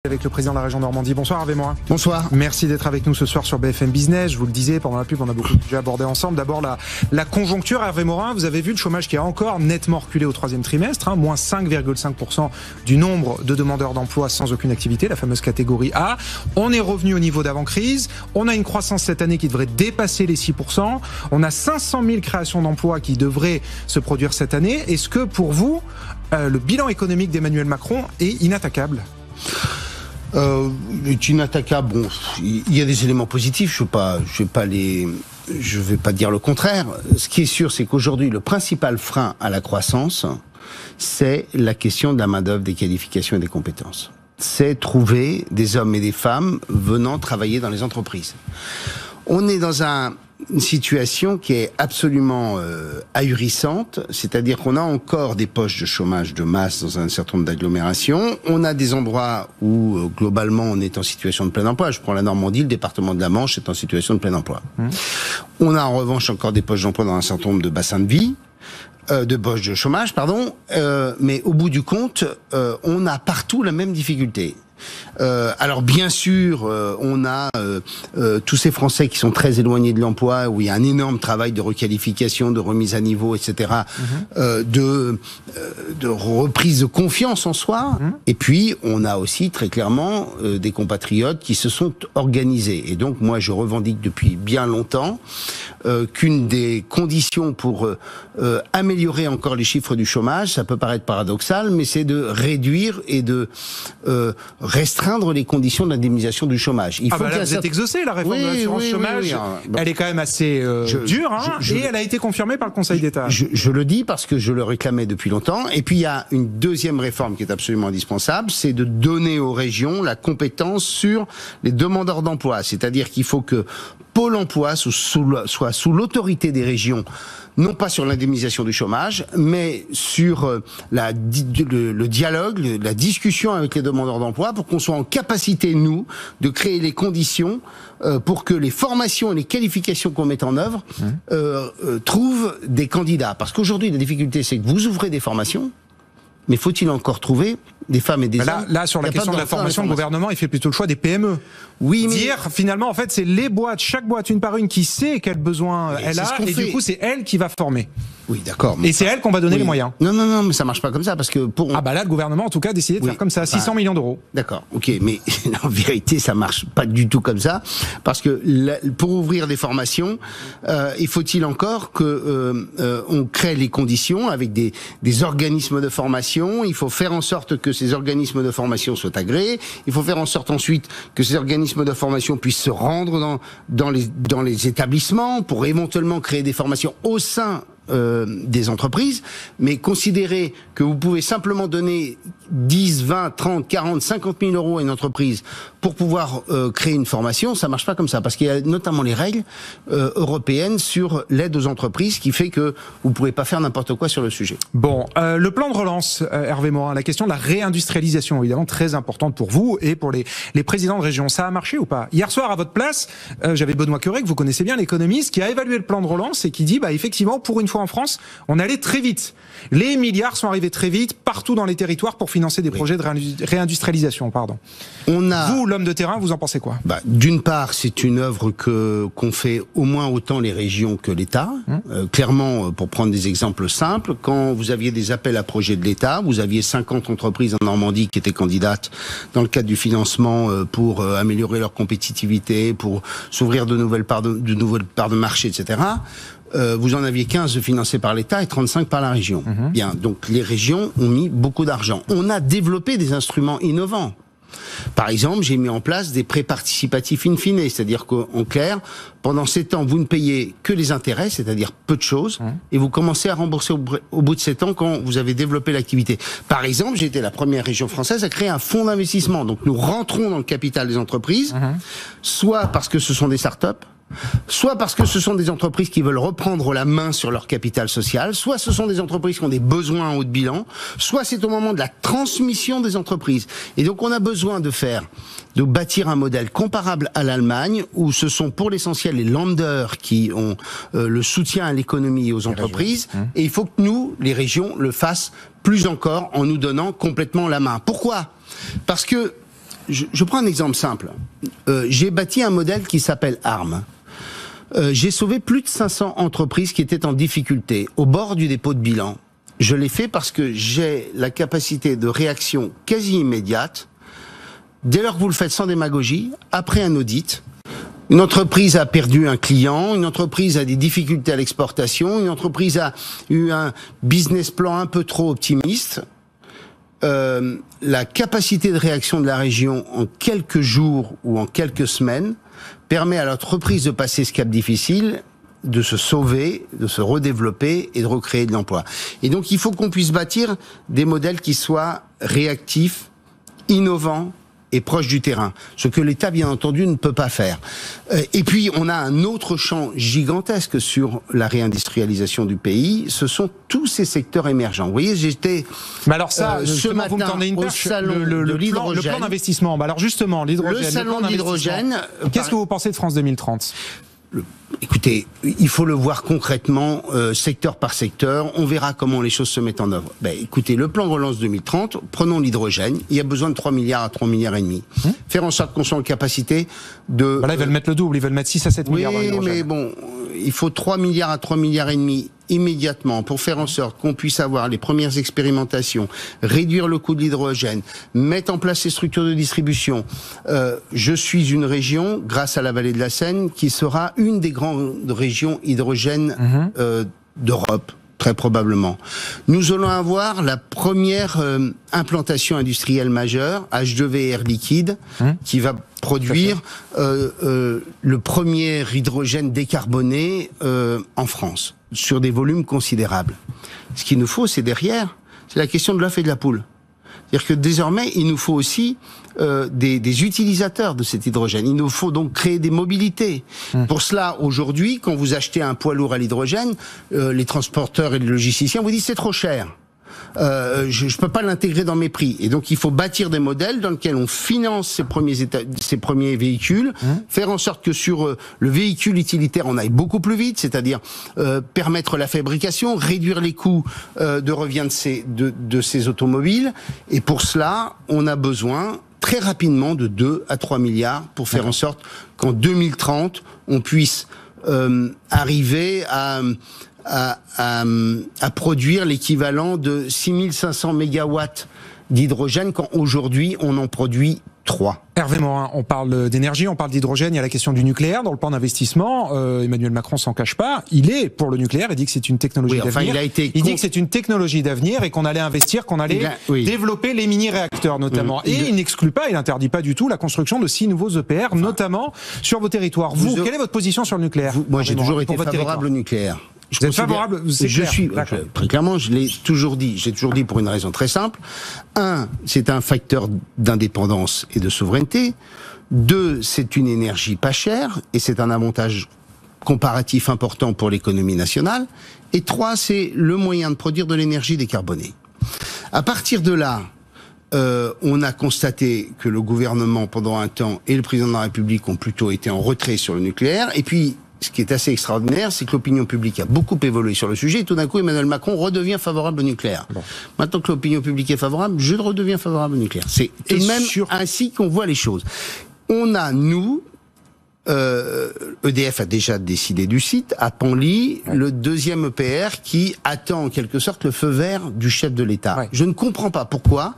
Avec le président de la région Normandie. Bonsoir Hervé Morin. Bonsoir. Merci d'être avec nous ce soir sur BFM Business. Je vous le disais, pendant la pub, on a beaucoup de sujets abordés ensemble. D'abord, la conjoncture. Hervé Morin, vous avez vu le chômage qui a encore nettement reculé au troisième trimestre, moins 5,5% du nombre de demandeurs d'emploi sans aucune activité, la fameuse catégorie A. On est revenu au niveau d'avant-crise. On a une croissance cette année qui devrait dépasser les 6%. On a 500 000 créations d'emplois qui devraient se produire cette année. Est-ce que pour vous, le bilan économique d'Emmanuel Macron est inattaquable ? Est inattaquable. Bon, il y a des éléments positifs. Je vais pas dire le contraire. Ce qui est sûr, c'est qu'aujourd'hui, le principal frein à la croissance, c'est la question de la main-d'œuvre, des qualifications et des compétences. C'est trouver des hommes et des femmes venant travailler dans les entreprises. On est dans une situation qui est absolument ahurissante, c'est-à-dire qu'on a encore des poches de chômage de masse dans un certain nombre d'agglomérations. On a des endroits où, globalement, on est en situation de plein emploi. Je prends la Normandie, le département de la Manche est en situation de plein emploi. On a en revanche encore des poches d'emploi dans un certain nombre de bassins de vie, de poches de chômage, pardon. Mais au bout du compte, on a partout la même difficulté. Alors bien sûr, on a tous ces Français qui sont très éloignés de l'emploi, où il y a un énorme travail de requalification, de remise à niveau, etc., de reprise de confiance en soi. Et puis, on a aussi très clairement des compatriotes qui se sont organisés. Et donc, moi, je revendique depuis bien longtemps qu'une des conditions pour améliorer encore les chiffres du chômage, ça peut paraître paradoxal, mais c'est de réduire et de restreindre les conditions de l'indemnisation du chômage. Vous êtes exaucé, la réforme de l'assurance chômage. Elle est quand même assez dure, et elle a été confirmée par le Conseil d'État. Je le dis parce que je le réclamais depuis longtemps. Et puis il y a une deuxième réforme qui est absolument indispensable, c'est de donner aux régions la compétence sur les demandeurs d'emploi. C'est-à-dire qu'il faut que Pôle emploi soit sous l'autorité des régions, non pas sur l'indemnisation du chômage, mais sur le dialogue, la discussion avec les demandeurs d'emploi, pour qu'on soit en capacité, nous, de créer les conditions pour que les formations et les qualifications qu'on met en œuvre trouvent des candidats. Parce qu'aujourd'hui, la difficulté, c'est que vous ouvrez des formations, mais faut-il encore trouver des femmes et des hommes? Là, sur la question de la formation, le gouvernement, il fait plutôt le choix des PME. Oui, mais finalement, en fait, c'est les boîtes, chaque boîte, une par une, qui sait quel besoin elle a, et du coup, c'est elle qui va former. Oui, d'accord. Et c'est elle qu'on va donner les moyens. Non, mais ça marche pas comme ça, parce que là, le gouvernement, en tout cas, a décidé de faire comme ça, 600 millions d'euros. D'accord, ok, mais en vérité, ça marche pas du tout comme ça, parce que pour ouvrir des formations, il faut-il encore que on crée les conditions avec des organismes de formation. Il faut faire en sorte que ces organismes de formation soient agréés. Il faut faire en sorte ensuite que ces organismes de formation puissent se rendre dans les établissements pour éventuellement créer des formations au sein des entreprises, mais considérer que vous pouvez simplement donner 10, 20, 30, 40, 50 000 euros à une entreprise pour pouvoir créer une formation, ça marche pas comme ça, parce qu'il y a notamment les règles européennes sur l'aide aux entreprises qui fait que vous pouvez pas faire n'importe quoi sur le sujet. Bon, le plan de relance, Hervé Morin, la question de la réindustrialisation, évidemment très importante pour vous et pour les présidents de région, ça a marché ou pas? Hier soir, à votre place, j'avais Benoît Cœuré, que vous connaissez bien, l'économiste, qui a évalué le plan de relance et qui dit, effectivement, pour une fois en France, on allait très vite. Les milliards sont arrivés très vite, partout dans les territoires, pour financer des projets de réindustrialisation, pardon. Vous, l'homme de terrain, vous en pensez quoi? D'une part, c'est une œuvre qu'on fait au moins autant les régions que l'État. Clairement, pour prendre des exemples simples, quand vous aviez des appels à projets de l'État, vous aviez 50 entreprises en Normandie qui étaient candidates dans le cadre du financement pour améliorer leur compétitivité, pour s'ouvrir de nouvelles parts de marché, etc. Vous en aviez 15 financés par l'État et 35 par la région. Bien, donc les régions ont mis beaucoup d'argent. On a développé des instruments innovants. Par exemple, j'ai mis en place des prêts participatifs in fine, c'est-à-dire qu'en clair, pendant 7 ans, vous ne payez que les intérêts, c'est-à-dire peu de choses, et vous commencez à rembourser au bout de 7 ans quand vous avez développé l'activité. Par exemple, j'ai été la première région française à créer un fonds d'investissement. Donc nous rentrons dans le capital des entreprises, soit parce que ce sont des start-up, soit parce que ce sont des entreprises qui veulent reprendre la main sur leur capital social, soit ce sont des entreprises qui ont des besoins en haut de bilan, soit c'est au moment de la transmission des entreprises. Et donc on a besoin de bâtir un modèle comparable à l'Allemagne, où ce sont pour l'essentiel les Länder qui ont le soutien à l'économie et aux entreprises, et il faut que nous, les régions, le fassent plus encore en nous donnant complètement la main. Pourquoi ? Parce que je prends un exemple simple. J'ai bâti un modèle qui s'appelle ARM. J'ai sauvé plus de 500 entreprises qui étaient en difficulté, au bord du dépôt de bilan. Je l'ai fait parce que j'ai la capacité de réaction quasi immédiate, dès lors que vous le faites sans démagogie, après un audit. Une entreprise a perdu un client, une entreprise a des difficultés à l'exportation, une entreprise a eu un business plan un peu trop optimiste. La capacité de réaction de la région en quelques jours ou en quelques semaines permet à l'entreprise de passer ce cap difficile, de se sauver, de se redévelopper et de recréer de l'emploi. Et donc il faut qu'on puisse bâtir des modèles qui soient réactifs, innovants et proches du terrain, ce que l'État bien entendu ne peut pas faire. Et puis on a un autre champ gigantesque sur la réindustrialisation du pays, ce sont tous ces secteurs émergents. Vous voyez, j'étais mais alors ça, ce matin vous me tendez une perche, au salon de l'hydrogène. Le plan d'investissement, bah alors justement, l'hydrogène, le salon de l'hydrogène. Qu'est-ce que vous pensez de France 2030 ? Écoutez, il faut le voir concrètement, secteur par secteur. On verra comment les choses se mettent en œuvre. Écoutez, le plan de relance 2030, prenons l'hydrogène. Il y a besoin de 3 milliards à 3 milliards et demi. Faire en sorte qu'on soit en capacité de... Là, ils veulent mettre le double, ils veulent mettre 6 à 7 milliards dans l'hydrogène. Mais bon, il faut 3 milliards à 3 milliards et demi immédiatement pour faire en sorte qu'on puisse avoir les premières expérimentations, réduire le coût de l'hydrogène, mettre en place les structures de distribution. Je suis une région, grâce à la vallée de la Seine, qui sera une des grandes régions hydrogène d'Europe, très probablement. Nous allons avoir la première implantation industrielle majeure, H2VR liquide, qui va produire le premier hydrogène décarboné en France, sur des volumes considérables. Ce qu'il nous faut, c'est derrière, c'est la question de l'œuf et de la poule. C'est-à-dire que désormais, il nous faut aussi des utilisateurs de cet hydrogène. Il nous faut donc créer des mobilités. Pour cela, aujourd'hui, quand vous achetez un poids lourd à l'hydrogène, les transporteurs et les logisticiens vous disent c'est trop cher. Je peux pas l'intégrer dans mes prix. Et donc il faut bâtir des modèles dans lesquels on finance ces premiers véhicules, faire en sorte que sur le véhicule utilitaire on aille beaucoup plus vite, c'est-à-dire permettre la fabrication, réduire les coûts de revient de ces automobiles. Et pour cela, on a besoin très rapidement de 2 à 3 milliards pour faire en sorte qu'en 2030 on puisse arriver à produire l'équivalent de 6500 mégawatts d'hydrogène quand aujourd'hui on en produit 3. Hervé Morin, on parle d'énergie, on parle d'hydrogène, il y a la question du nucléaire dans le plan d'investissement. Emmanuel Macron s'en cache pas, il est pour le nucléaire, il dit que c'est une technologie d'avenir. Il dit que c'est une technologie d'avenir et qu'on allait investir, qu'on allait développer les mini-réacteurs notamment. Et il n'exclut pas, il n'interdit pas du tout la construction de 6 nouveaux EPR, notamment sur vos territoires. Vous, quelle est votre position sur le nucléaire ? Moi j'ai toujours été favorable au nucléaire. Vous êtes favorable, c'est clair. Très clairement, je l'ai toujours dit. J'ai toujours dit pour une raison très simple. 1, c'est un facteur d'indépendance et de souveraineté. 2, c'est une énergie pas chère et c'est un avantage comparatif important pour l'économie nationale. Et 3, c'est le moyen de produire de l'énergie décarbonée. À partir de là, on a constaté que le gouvernement, pendant un temps, et le président de la République ont plutôt été en retrait sur le nucléaire. Et puis, ce qui est assez extraordinaire, c'est que l'opinion publique a beaucoup évolué sur le sujet. Et tout d'un coup, Emmanuel Macron redevient favorable au nucléaire. Maintenant que l'opinion publique est favorable, je redeviens favorable au nucléaire. C'est tout de même ainsi qu'on voit les choses. On a, nous, EDF a déjà décidé du site, à Penly, le deuxième EPR qui attend en quelque sorte le feu vert du chef de l'État. Je ne comprends pas pourquoi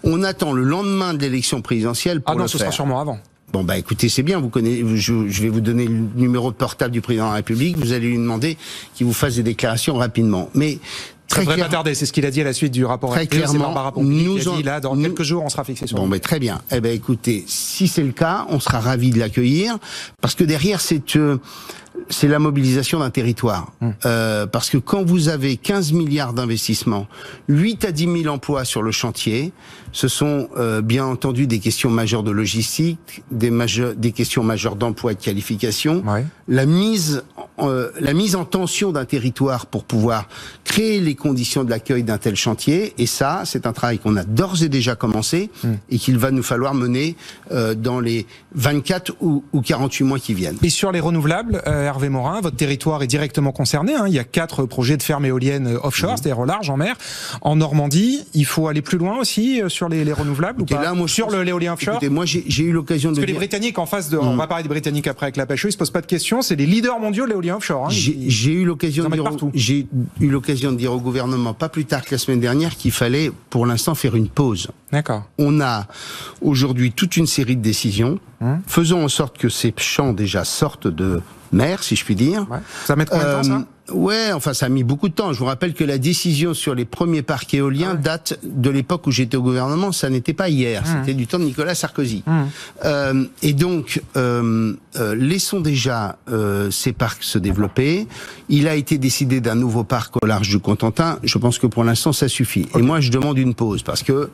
on attend le lendemain de l'élection présidentielle pour le faire. Ce sera sûrement avant. Bon écoutez, c'est bien, je vais vous donner le numéro de portable du président de la République, vous allez lui demander qu'il vous fasse des déclarations rapidement. Mais ça ne devrait pas tarder, c'est ce qu'il a dit à la suite du rapport. Très clairement, dans quelques jours, on sera fixé sur. Bon, très bien. Écoutez, si c'est le cas, on sera ravis de l'accueillir, parce que derrière c'est la mobilisation d'un territoire. Parce que quand vous avez 15 milliards d'investissements, 8 à 10 000 emplois sur le chantier, ce sont bien entendu des questions majeures de logistique, des questions majeures d'emploi et de qualification. La mise en tension d'un territoire pour pouvoir créer les conditions de l'accueil d'un tel chantier. Et ça, c'est un travail qu'on a d'ores et déjà commencé et qu'il va nous falloir mener dans les 24 ou 48 mois qui viennent. Et sur les renouvelables, Hervé Morin, votre territoire est directement concerné. Il y a 4 projets de fermes éoliennes offshore, c'est-à-dire au large, en mer. En Normandie, il faut aller plus loin aussi sur les renouvelables ou pas? Là, moi, sur l'éolien offshore. Écoutez, moi, j'ai eu l'occasion de Parce que dire... les Britanniques en face de, on va parler des Britanniques après avec la pêche, ils se posent pas de questions. C'est les leaders mondiaux de l'éolien offshore. J'ai eu l'occasion de dire au gouvernement, pas plus tard que la semaine dernière, qu'il fallait, pour l'instant, faire une pause. D'accord. On a aujourd'hui toute une série de décisions. Faisons en sorte que ces champs déjà sortent de mer, si je puis dire. Ouais. Ça met combien de temps, ça? Ouais, enfin, ça a mis beaucoup de temps. Je vous rappelle que la décision sur les premiers parcs éoliens date de l'époque où j'étais au gouvernement. Ça n'était pas hier, c'était du temps de Nicolas Sarkozy. Et donc, laissons déjà ces parcs se développer. Il a été décidé d'un nouveau parc au large du Cotentin. Je pense que pour l'instant, ça suffit. Okay. Et moi, je demande une pause parce que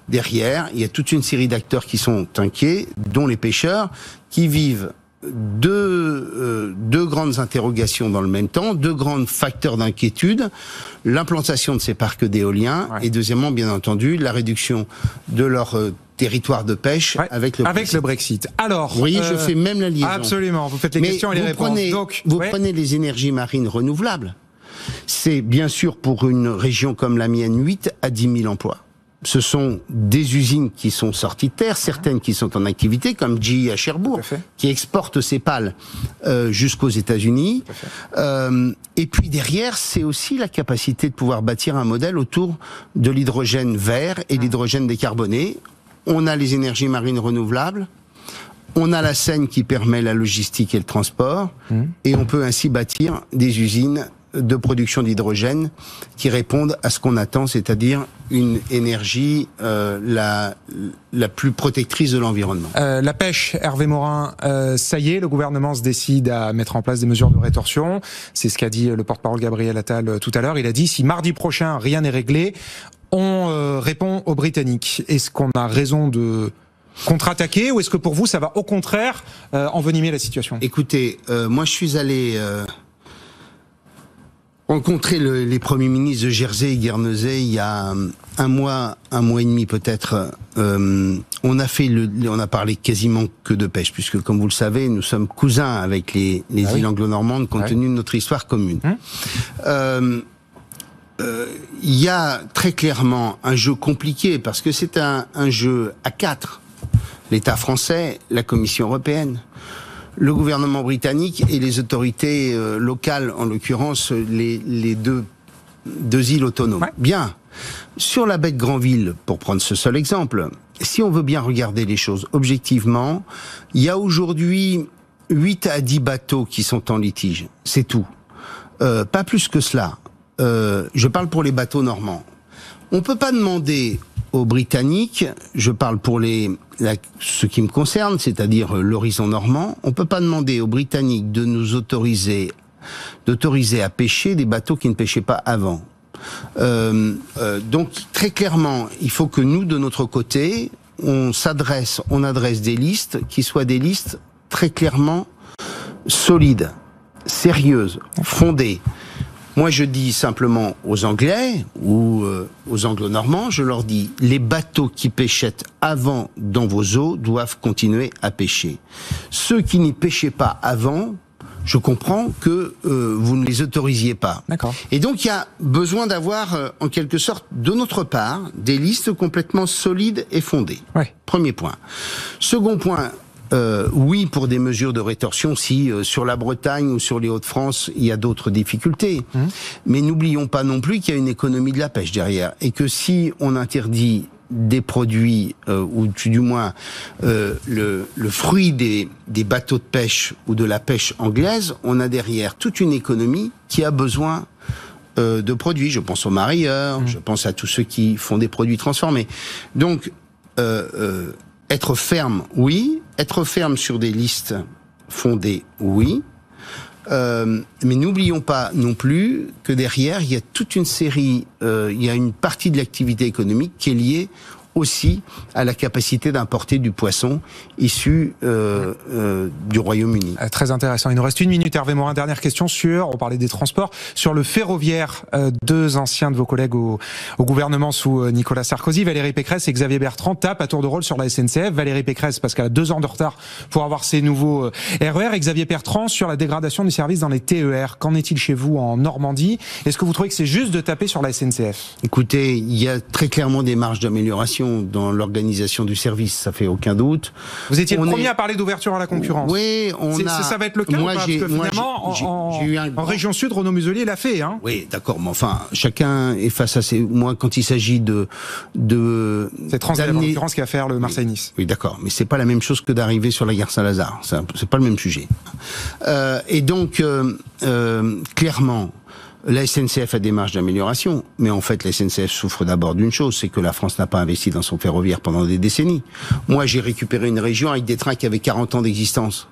derrière, il y a toute une série d'acteurs qui sont inquiets, dont les pêcheurs, qui vivent deux grandes interrogations dans le même temps, 2 grands facteurs d'inquiétude, l'implantation de ces parcs d'éoliens et deuxièmement, bien entendu, la réduction de leur territoire de pêche avec le Brexit. Alors, oui, je fais même la liaison. Absolument, vous faites les questions et les réponses. Vous prenez les énergies marines renouvelables, c'est bien sûr pour une région comme la mienne 8 à 10 000 emplois. Ce sont des usines qui sont sorties de terre, certaines qui sont en activité, comme GE à Cherbourg, qui exportent ses pales jusqu'aux États-Unis. Et puis derrière, c'est aussi la capacité de pouvoir bâtir un modèle autour de l'hydrogène vert et l'hydrogène décarboné. On a les énergies marines renouvelables, on a la Seine qui permet la logistique et le transport, et on peut ainsi bâtir des usines de production d'hydrogène qui répondent à ce qu'on attend, c'est-à-dire une énergie la plus protectrice de l'environnement. La pêche, Hervé Morin, ça y est, le gouvernement se décide à mettre en place des mesures de rétorsion. C'est ce qu'a dit le porte-parole Gabriel Attal tout à l'heure. Il a dit, si mardi prochain, rien n'est réglé, on répond aux Britanniques. Est-ce qu'on a raison de contre-attaquer ou est-ce que pour vous, ça va au contraire envenimer la situation? Écoutez, moi je suis allé... rencontrer les premiers ministres de Jersey et Guernesey il y a un mois et demi peut-être. On a parlé quasiment que de pêche, puisque comme vous le savez, nous sommes cousins avec les îles anglo-normandes compte tenu de notre histoire commune. Il y a très clairement un jeu compliqué, parce que c'est un jeu à 4. L'État français, la Commission européenne, le gouvernement britannique et les autorités locales, en l'occurrence les deux îles autonomes. Bien. Sur la baie de Granville, pour prendre ce seul exemple, si on veut bien regarder les choses objectivement, il y a aujourd'hui 8 à 10 bateaux qui sont en litige. C'est tout. Pas plus que cela. Je parle pour les bateaux normands. On peut pas demander aux Britanniques, je parle pour ce qui me concerne, c'est-à-dire l'horizon normand, on peut pas demander aux Britanniques de nous d'autoriser à pêcher des bateaux qui ne pêchaient pas avant. Donc très clairement, il faut que nous, de notre côté, on adresse des listes qui soient des listes très clairement solides, sérieuses, fondées. Moi, je dis simplement aux Anglais ou aux Anglo-Normands, je leur dis, les bateaux qui pêchaient avant dans vos eaux doivent continuer à pêcher. Ceux qui n'y pêchaient pas avant, je comprends que vous ne les autorisiez pas. D'accord. Et donc, il y a besoin d'avoir, en quelque sorte, de notre part, des listes complètement solides et fondées. Ouais. Premier point. Second point, oui, pour des mesures de rétorsion, si sur la Bretagne ou sur les Hauts-de-France, il y a d'autres difficultés. Mais n'oublions pas non plus qu'il y a une économie de la pêche derrière. Et que si on interdit des produits, ou du moins le fruit des bateaux de pêche ou de la pêche anglaise, on a derrière toute une économie qui a besoin de produits. Je pense aux marailleurs, je pense à tous ceux qui font des produits transformés. Donc, être ferme, oui. Être ferme sur des listes fondées, oui. Mais n'oublions pas non plus que derrière, il y a toute une série, il y a une partie de l'activité économique qui est liée aussi à la capacité d'importer du poisson issu du Royaume-Uni. Très intéressant. Il nous reste 1 minute, Hervé Morin. Dernière question on parlait des transports, sur le ferroviaire. 2 anciens de vos collègues au gouvernement sous Nicolas Sarkozy, Valérie Pécresse et Xavier Bertrand, tapent à tour de rôle sur la SNCF. Valérie Pécresse parce qu'elle a 2 ans de retard pour avoir ses nouveaux RER, et Xavier Bertrand sur la dégradation du service dans les TER. Qu'en est-il chez vous en Normandie? Est-ce que vous trouvez que c'est juste de taper sur la SNCF? Écoutez, il y a très clairement des marges d'amélioration dans l'organisation du service, ça fait aucun doute. Vous étiez le premier à parler d'ouverture à la concurrence. Oui, ça va être le cas. Moi, parce que finalement, en région Sud, Renaud Muselier l'a fait. Hein. Oui, d'accord, mais enfin, chacun est face à ses... Moi, quand il s'agit de c'est Transdev, en l'occurrence, qui va faire le Marseille-Nice. Oui, d'accord, mais c'est pas la même chose que d'arriver sur la gare Saint-Lazare. C'est pas le même sujet. Et donc, clairement, la SNCF a des marges d'amélioration, mais en fait, la SNCF souffre d'abord d'une chose, c'est que la France n'a pas investi dans son ferroviaire pendant des décennies. Moi, j'ai récupéré une région avec des trains qui avaient 40 ans d'existence.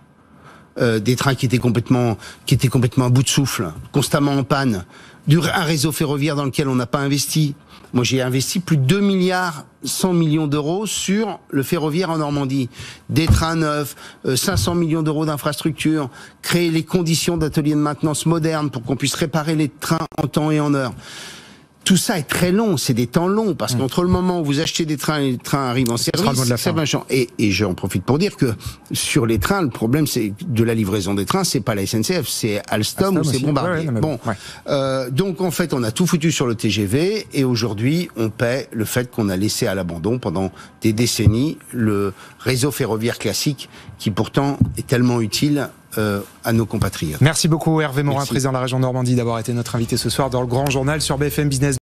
Des trains qui étaient complètement à bout de souffle, constamment en panne, un réseau ferroviaire dans lequel on n'a pas investi. Moi, j'ai investi plus de 2 milliards 100 millions d'euros sur le ferroviaire en Normandie. Des trains neufs, 500 millions d'euros d'infrastructures, créer les conditions d'ateliers de maintenance modernes pour qu'on puisse réparer les trains en temps et en heure. Tout ça est très long, c'est des temps longs, parce qu'entre le moment où vous achetez des trains et les trains arrivent en service, c'est machin. Et j'en profite pour dire que sur les trains, le problème c'est de la livraison des trains, c'est pas la SNCF, c'est Alstom ou c'est Bombardier. Donc en fait, on a tout foutu sur le TGV, et aujourd'hui, on paie le fait qu'on a laissé à l'abandon pendant des décennies le réseau ferroviaire classique, qui pourtant est tellement utile à nos compatriotes. Merci beaucoup Hervé Morin, président de la région Normandie, d'avoir été notre invité ce soir dans le Grand Journal sur BFM Business.